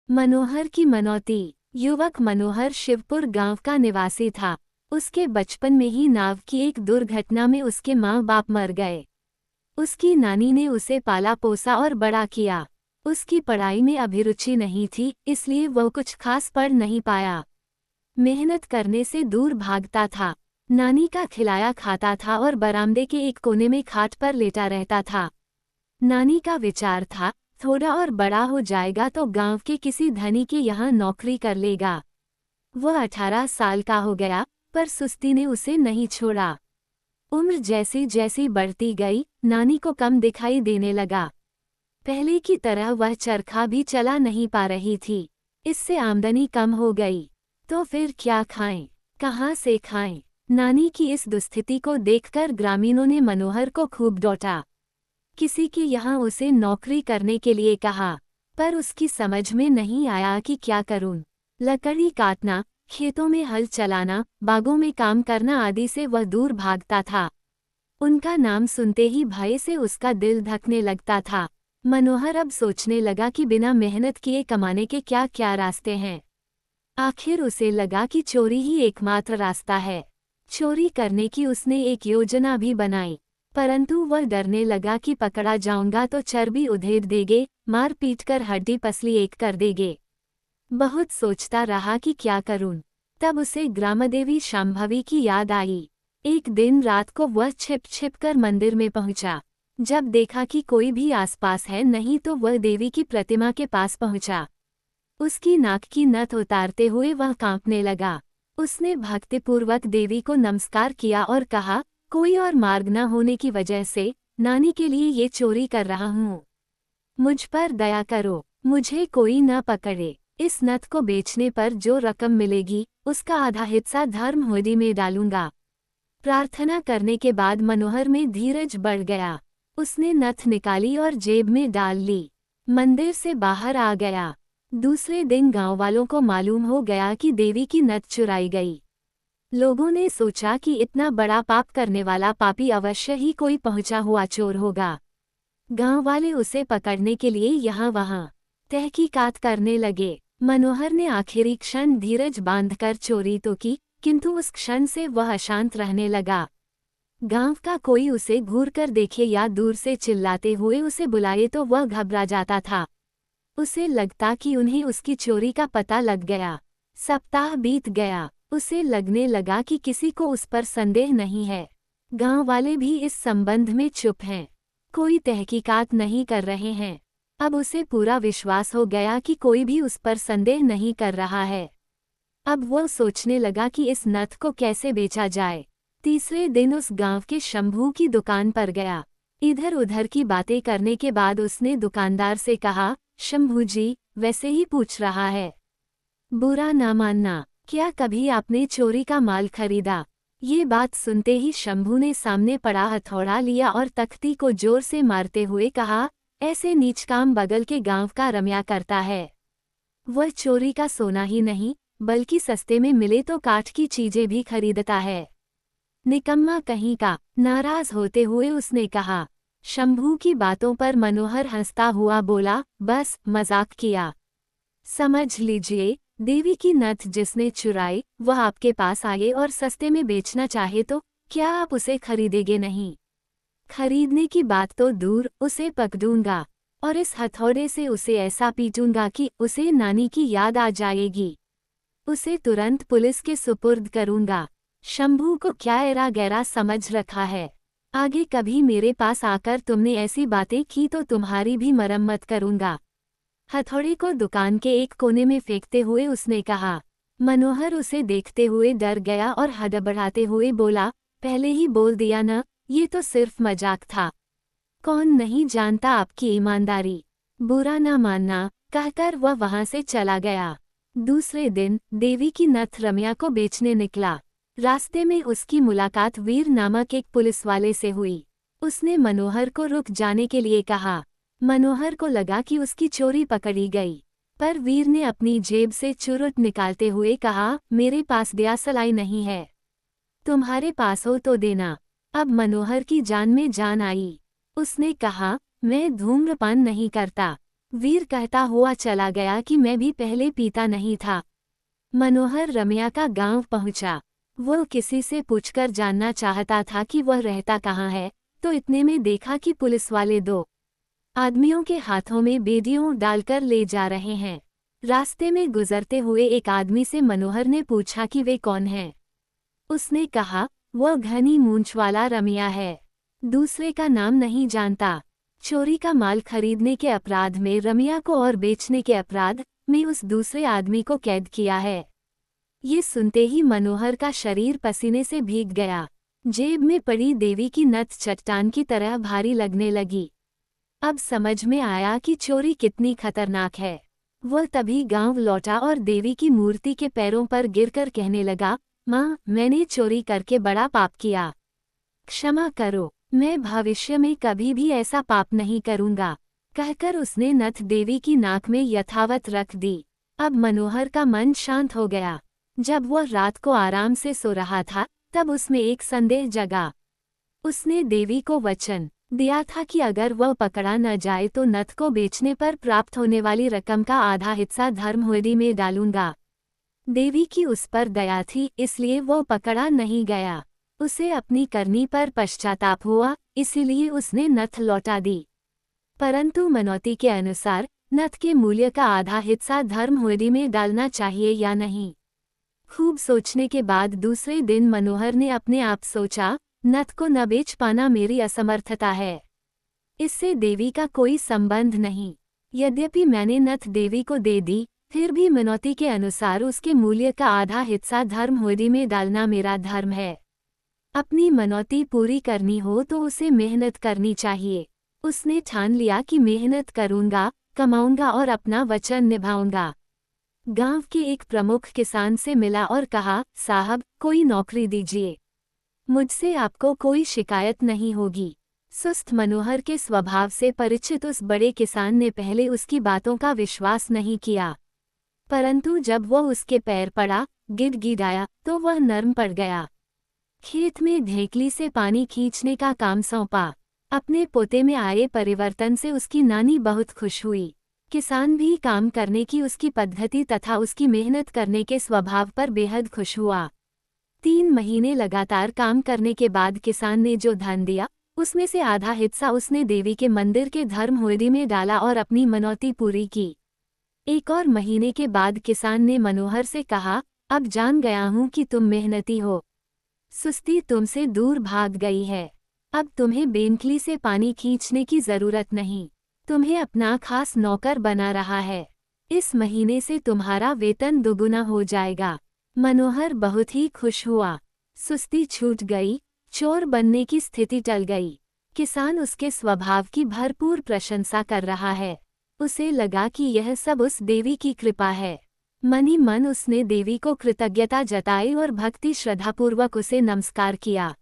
मनोहर की मनौती। युवक मनोहर शिवपुर गांव का निवासी था। उसके बचपन में ही नाव की एक दुर्घटना में उसके माँ बाप मर गए। उसकी नानी ने उसे पाला पोसा और बड़ा किया। उसकी पढ़ाई में अभिरुचि नहीं थी, इसलिए वह कुछ खास पढ़ नहीं पाया। मेहनत करने से दूर भागता था। नानी का खिलाया खाता था और बरामदे के एक कोने में खाट पर लेटा रहता था। नानी का विचार था, थोड़ा और बड़ा हो जाएगा तो गांव के किसी धनी के यहाँ नौकरी कर लेगा। वह 18 साल का हो गया, पर सुस्ती ने उसे नहीं छोड़ा। उम्र जैसी जैसी बढ़ती गई, नानी को कम दिखाई देने लगा। पहले की तरह वह चरखा भी चला नहीं पा रही थी। इससे आमदनी कम हो गई। तो फिर क्या खाएं, कहाँ से खाएं? नानी की इस दुस्थिति को देखकर ग्रामीणों ने मनोहर को खूब डांटा। किसी के यहाँ उसे नौकरी करने के लिए कहा, पर उसकी समझ में नहीं आया कि क्या करूं। लकड़ी काटना, खेतों में हल चलाना, बागों में काम करना आदि से वह दूर भागता था। उनका नाम सुनते ही भय से उसका दिल धड़कने लगता था। मनोहर अब सोचने लगा कि बिना मेहनत किए कमाने के क्या क्या रास्ते हैं। आखिर उसे लगा कि चोरी ही एकमात्र रास्ता है। चोरी करने की उसने एक योजना भी बनाई, परंतु वह डरने लगा कि पकड़ा जाऊंगा तो चर्बी उधेड़ देंगे, मार पीट कर हड्डी पसली एक कर देंगे। बहुत सोचता रहा कि क्या करूं। तब उसे ग्रामदेवी शांभवी की याद आई। एक दिन रात को वह छिप छिप कर मंदिर में पहुंचा। जब देखा कि कोई भी आसपास है नहीं तो वह देवी की प्रतिमा के पास पहुंचा। उसकी नाक की नथ उतारते हुए वह कांपने लगा। उसने भक्तिपूर्वक देवी को नमस्कार किया और कहा, कोई और मार्ग न होने की वजह से नानी के लिए ये चोरी कर रहा हूँ। मुझ पर दया करो, मुझे कोई न पकड़े। इस नथ को बेचने पर जो रकम मिलेगी उसका आधा हिस्सा धर्म हुंडी में डालूंगा। प्रार्थना करने के बाद मनोहर में धीरज बढ़ गया। उसने नथ निकाली और जेब में डाल ली। मंदिर से बाहर आ गया। दूसरे दिन गांव वालों को मालूम हो गया कि देवी की नथ चुराई गई। लोगों ने सोचा कि इतना बड़ा पाप करने वाला पापी अवश्य ही कोई पहुंचा हुआ चोर होगा। गांव वाले उसे पकड़ने के लिए यहाँ वहाँ तहकीकात करने लगे। मनोहर ने आखिरी क्षण धीरज बांधकर चोरी तो की, किंतु उस क्षण से वह अशांत रहने लगा। गांव का कोई उसे घूर कर देखे या दूर से चिल्लाते हुए उसे बुलाए तो वह घबरा जाता था। उसे लगता कि उन्हें उसकी चोरी का पता लग गया। सप्ताह बीत गया। उसे लगने लगा कि किसी को उस पर संदेह नहीं है। गांव वाले भी इस संबंध में चुप हैं। कोई तहकीकात नहीं कर रहे हैं। अब उसे पूरा विश्वास हो गया कि कोई भी उस पर संदेह नहीं कर रहा है। अब वह सोचने लगा कि इस नथ को कैसे बेचा जाए। तीसरे दिन उस गांव के शंभू की दुकान पर गया। इधर उधर की बातें करने के बाद उसने दुकानदार से कहा, शंभू जी, वैसे ही पूछ रहा है, बुरा ना मानना, क्या कभी आपने चोरी का माल खरीदा? ये बात सुनते ही शंभू ने सामने पड़ा हथौड़ा लिया और तख्ती को जोर से मारते हुए कहा, ऐसे नीच काम बगल के गांव का रम्या करता है। वह चोरी का सोना ही नहीं, बल्कि सस्ते में मिले तो काठ की चीजें भी खरीदता है। निकम्मा कहीं का। नाराज होते हुए उसने कहा। शंभू की बातों पर मनोहर हंसता हुआ बोला, बस मजाक किया। समझ लीजिए, देवी की नथ जिसने चुराई वह आपके पास आए और सस्ते में बेचना चाहे तो क्या आप उसे खरीदेंगे नहीं? खरीदने की बात तो दूर, उसे पकड़ूंगा और इस हथौड़े से उसे ऐसा पीटूंगा कि उसे नानी की याद आ जाएगी। उसे तुरंत पुलिस के सुपुर्द करूंगा। शंभू को क्या एरा गैरा समझ रखा है। आगे कभी मेरे पास आकर तुमने ऐसी बातें की तो तुम्हारी भी मरम्मत करूंगा। हथौड़े को दुकान के एक कोने में फेंकते हुए उसने कहा। मनोहर उसे देखते हुए डर गया और हड़बड़ाते हुए बोला, पहले ही बोल दिया न, ये तो सिर्फ मजाक था। कौन नहीं जानता आपकी ईमानदारी। बुरा ना मानना, कहकर वह वहां से चला गया। दूसरे दिन देवी की नथ रम्या को बेचने निकला। रास्ते में उसकी मुलाकात वीर नामक एक पुलिस वाले से हुई। उसने मनोहर को रुक जाने के लिए कहा। मनोहर को लगा कि उसकी चोरी पकड़ी गई, पर वीर ने अपनी जेब से चुरुट निकालते हुए कहा, मेरे पास दियासलाई नहीं है, तुम्हारे पास हो तो देना। अब मनोहर की जान में जान आई। उसने कहा, मैं धूम्रपान नहीं करता। वीर कहता हुआ चला गया कि मैं भी पहले पीता नहीं था। मनोहर रम्या का गांव पहुंचा। वो किसी से पूछकर जानना चाहता था कि वह रहता कहाँ है, तो इतने में देखा कि पुलिस वाले 2 आदमियों के हाथों में बेड़ियों डालकर ले जा रहे हैं। रास्ते में गुजरते हुए एक आदमी से मनोहर ने पूछा कि वे कौन हैं। उसने कहा, वह घनी मूंछ वाला रमिया है। दूसरे का नाम नहीं जानता। चोरी का माल खरीदने के अपराध में रमिया को और बेचने के अपराध में उस दूसरे आदमी को कैद किया है। ये सुनते ही मनोहर का शरीर पसीने से भीग गया। जेब में पड़ी देवी की नथ चट्टान की तरह भारी लगने लगी। अब समझ में आया कि चोरी कितनी खतरनाक है। वह तभी गांव लौटा और देवी की मूर्ति के पैरों पर गिरकर कहने लगा, माँ, मैंने चोरी करके बड़ा पाप किया, क्षमा करो, मैं भविष्य में कभी भी ऐसा पाप नहीं करूँगा। कहकर उसने नथ देवी की नाक में यथावत रख दी। अब मनोहर का मन शांत हो गया। जब वह रात को आराम से सो रहा था, तब उसमें एक संदेह जगा। उसने देवी को वचन दिया था कि अगर वह पकड़ा न जाए तो नथ को बेचने पर प्राप्त होने वाली रकम का आधा हिस्सा धर्महुंडी में डालूंगा। देवी की उस पर दया थी, इसलिए वह पकड़ा नहीं गया। उसे अपनी करनी पर पश्चाताप हुआ, इसीलिए उसने नथ लौटा दी। परंतु मनौती के अनुसार नथ के मूल्य का आधा हिस्सा धर्महुंडी में डालना चाहिए या नहीं। खूब सोचने के बाद दूसरे दिन मनोहर ने अपने आप सोचा, नथ को न बेच पाना मेरी असमर्थता है। इससे देवी का कोई संबंध नहीं। यद्यपि मैंने नथ देवी को दे दी, फिर भी मनौती के अनुसार उसके मूल्य का आधा हिस्सा धर्महुंडी में डालना मेरा धर्म है। अपनी मनौती पूरी करनी हो तो उसे मेहनत करनी चाहिए। उसने ठान लिया कि मेहनत करूंगा, कमाऊंगा और अपना वचन निभाऊंगा। गांव के एक प्रमुख किसान से मिला और कहा, साहब, कोई नौकरी दीजिए, मुझसे आपको कोई शिकायत नहीं होगी। सुस्त मनोहर के स्वभाव से परिचित उस बड़े किसान ने पहले उसकी बातों का विश्वास नहीं किया, परंतु जब वह उसके पैर पड़ा, गिड़गिड़ाया, तो वह नर्म पड़ गया। खेत में ढेकली से पानी खींचने का काम सौंपा। अपने पोते में आए परिवर्तन से उसकी नानी बहुत खुश हुई। किसान भी काम करने की उसकी पद्धति तथा उसकी मेहनत करने के स्वभाव पर बेहद खुश हुआ। 3 महीने लगातार काम करने के बाद किसान ने जो धन दिया, उसमें से आधा हिस्सा उसने देवी के मंदिर के धर्महुंडी में डाला और अपनी मनौती पूरी की। 1 और महीने के बाद किसान ने मनोहर से कहा, अब जान गया हूँ कि तुम मेहनती हो। सुस्ती तुमसे दूर भाग गई है। अब तुम्हें बेंकली से पानी खींचने की जरूरत नहीं। तुम्हें अपना खास नौकर बना रहा है। इस महीने से तुम्हारा वेतन दोगुना हो जाएगा। मनोहर बहुत ही खुश हुआ। सुस्ती छूट गई, चोर बनने की स्थिति टल गई। किसान उसके स्वभाव की भरपूर प्रशंसा कर रहा है। उसे लगा कि यह सब उस देवी की कृपा है। मन ही मन उसने देवी को कृतज्ञता जताई और भक्ति श्रद्धापूर्वक उसे नमस्कार किया।